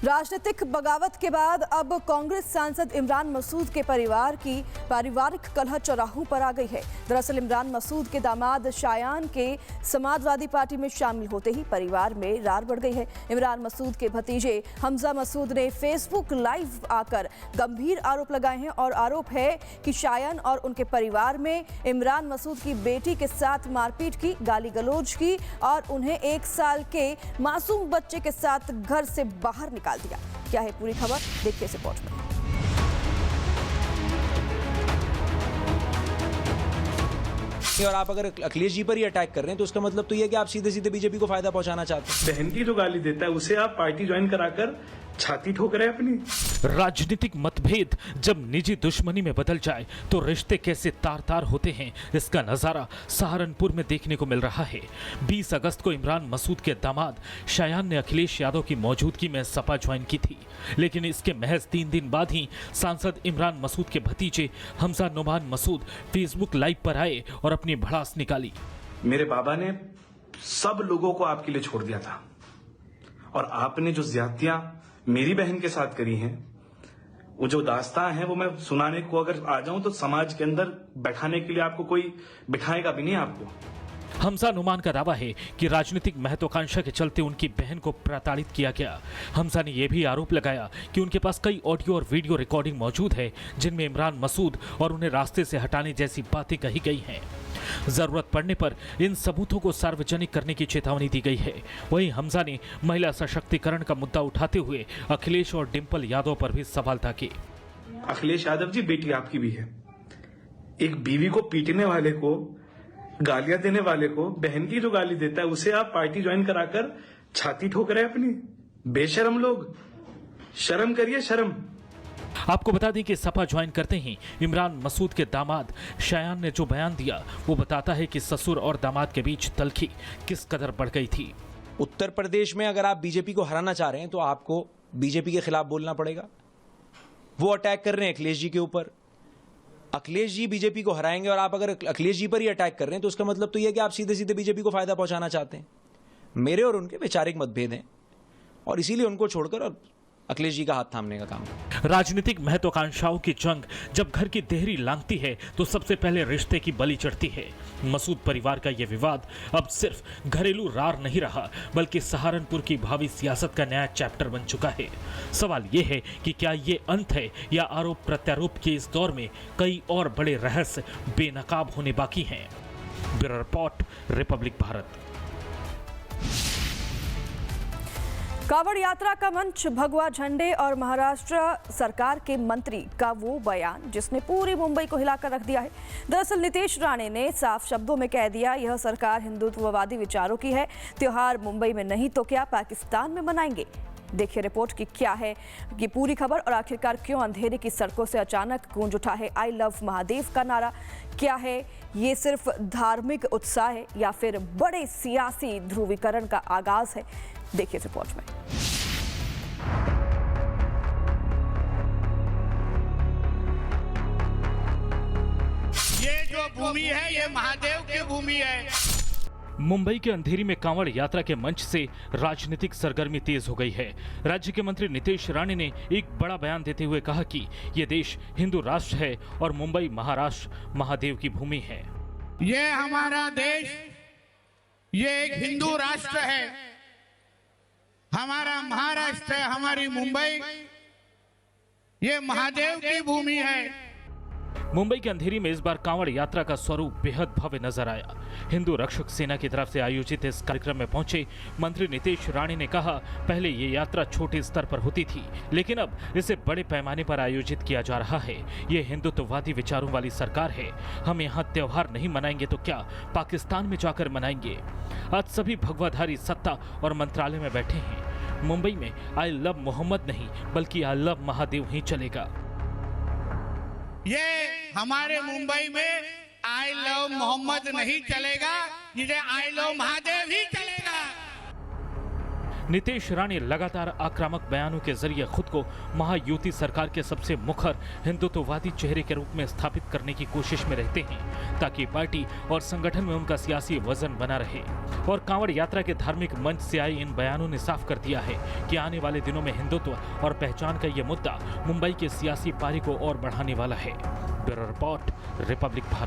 राजनीतिक बगावत के बाद अब कांग्रेस सांसद इमरान मसूद के परिवार की पारिवारिक कलह चौराहों पर आ गई है। दरअसल इमरान मसूद के दामाद शायान के समाजवादी पार्टी में शामिल होते ही परिवार में रार बढ़ गई है। इमरान मसूद के भतीजे हमजा मसूद ने फेसबुक लाइव आकर गंभीर आरोप लगाए हैं और आरोप है कि शायान और उनके परिवार में इमरान मसूद की बेटी के साथ मारपीट की, गाली गलौज की और उन्हें 1 साल के मासूम बच्चे के साथ घर से बाहर निकाल दिया। क्या है पूरी खबर, देखिए इस रिपोर्ट में। और आप अगर अखिलेश जी पर ही अटैक कर रहे हैं तो उसका मतलब तो ये है कि आप सीधे सीधे बीजेपी को फायदा पहुंचाना चाहते हैं। बहन की जो गाली देता है उसे आप पार्टी ज्वाइन कराकर छाती ठोक रहे हैं अपनी। राजनीतिक मतभेद जब निजी दुश्मनी में बदल जाए तो रिश्ते कैसे तार तार होते हैं, इसका नजारा सहारनपुर में देखने को मिल रहा है। 20 अगस्त को इमरान मसूद के दामाद शायान ने अखिलेश यादव की मौजूदगी में सपा ज्वाइन की थी, लेकिन इसके महज 3 दिन बाद ही सांसद इमरान मसूद के भतीजे हमजा नुमान मसूद फेसबुक लाइव पर आए और अपनी भड़ास निकाली। मेरे बाबा ने सब लोगों को आपके लिए छोड़ दिया था और आपने जो ज्यादतियां मेरी बहन के साथ करी हैं, वो जो दास्तां हैं, वो मैं सुनाने को अगर आ जाऊं तो समाज के अंदर बैठाने के लिए आपको कोई बिठाएगा भी नहीं आपको। हमजा नुमान का दावा है कि राजनीतिक महत्वाकांक्षा के चलते उनकी बहन को प्रताड़ित किया गया। हमजा ने यह भी आरोप लगाया कि उनके पास कई ऑडियो और वीडियो रिकॉर्डिंग मौजूद है जिनमें इमरान मसूद और उन्हें रास्ते से हटाने जैसी बातें कही गई हैं। जरूरत पड़ने पर इन सबूतों को सार्वजनिक करने की चेतावनी दी गई है। वहीं हमजा ने महिला सशक्तिकरण का मुद्दा उठाते हुए अखिलेश और डिंपल यादव पर भी सवाल ताके। अखिलेश यादव जी, बेटी आपकी भी है। एक बीवी को पीटने वाले को, गालियां देने वाले को, बहन की जो गाली देता है उसे आप पार्टी ज्वाइन कराकर छाती ठोक रहे हैं अपनी। बेशरम लोग, शर्म करिए, शर्म। आपको बता दें कि सपा ज्वाइन करते ही इमरान मसूद के दामाद शायान ने जो बयान दिया वो बताता है कि ससुर और दामाद के बीच तलखी किस कदर बढ़ गई थी। उत्तर प्रदेश में अगर आप बीजेपी को हराना चाह रहे हैं तो आपको बीजेपी के खिलाफ बोलना पड़ेगा। वो अटैक कर रहे हैं अखिलेश जी के ऊपर। अखिलेश जी बीजेपी को हराएंगे और आप अगर अखिलेश जी पर ही अटैक कर रहे हैं तो उसका मतलब तो यह है कि आप सीधे सीधे बीजेपी को फायदा पहुंचाना चाहते हैं। मेरे और उनके वैचारिक मतभेद हैं और इसीलिए उनको छोड़कर और अखिलेश जी का हाथ थामने का काम। राजनीतिक महत्वाकांक्षाओं की जंग जब घर की देहरी लांघती है तो सबसे पहले रिश्ते की बलि चढ़ती है। मसूद परिवार का यह विवाद अब सिर्फ घरेलू रार नहीं रहा बल्कि सहारनपुर की भावी सियासत का नया चैप्टर बन चुका है। सवाल यह है कि क्या ये अंत है या आरोप प्रत्यारोप के इस दौर में कई और बड़े रहस्य बेनकाब होने बाकी हैं। Bureau report, Republic Bharat. Kanwar यात्रा का मंच, भगवा झंडे और महाराष्ट्र सरकार के मंत्री का वो बयान जिसने पूरी मुंबई को हिलाकर रख दिया है। दरअसल नीतीश राणे ने साफ शब्दों में कह दिया, यह सरकार हिंदुत्ववादी विचारों की है। त्योहार मुंबई में नहीं तो क्या पाकिस्तान में मनाएंगे। देखिए रिपोर्ट की क्या है ये पूरी खबर और आखिरकार क्यों अंधेरे की सड़कों से अचानक गूंज उठा है आई लव महादेव का नारा। क्या है ये, सिर्फ धार्मिक उत्साह है या फिर बड़े सियासी ध्रुवीकरण का आगाज है। देखिए रिपोर्ट में। ये जो भूमि है ये महादेव की भूमि है। मुंबई के अंधेरी में कांवड़ यात्रा के मंच से राजनीतिक सरगर्मी तेज हो गई है। राज्य के मंत्री नीतीश राणे ने एक बड़ा बयान देते हुए कहा कि ये देश हिंदू राष्ट्र है और मुंबई महाराष्ट्र महादेव की भूमि है। ये हमारा देश, ये एक हिंदू राष्ट्र है। हमारा महाराष्ट्र है, हमारी मुंबई ये महादेव की भूमि है। मुंबई के अंधेरी में इस बार कांवड़ यात्रा का स्वरूप बेहद भव्य नजर आया। हिंदू रक्षक सेना की तरफ से आयोजित इस कार्यक्रम में पहुंचे मंत्री नीतीश राणे ने कहा, पहले ये यात्रा छोटे स्तर पर होती थी लेकिन अब इसे बड़े पैमाने पर आयोजित किया जा रहा है। ये हिंदुत्ववादी विचारों वाली सरकार है। हम यहाँ त्योहार नहीं मनाएंगे तो क्या पाकिस्तान में जाकर मनाएंगे। आज सभी भगवाधारी सत्ता और मंत्रालय में बैठे हैं। मुंबई में आई लव मोहम्मद नहीं बल्कि आई लव महादेव ही चलेगा। ये हमारे मुंबई में आई लव मोहम्मद नहीं चलेगा, ये आई लव महादेव ही चलेगा। नीतीश राणे लगातार आक्रामक बयानों के जरिए खुद को महायुति सरकार के सबसे मुखर हिंदुत्ववादी चेहरे के रूप में स्थापित करने की कोशिश में रहते हैं, ताकि पार्टी और संगठन में उनका सियासी वजन बना रहे। और कांवड़ यात्रा के धार्मिक मंच से आए इन बयानों ने साफ कर दिया है कि आने वाले दिनों में हिंदुत्व और पहचान का ये मुद्दा मुंबई के सियासी पारी को और बढ़ाने वाला है। Bureau report, Republic Bharat.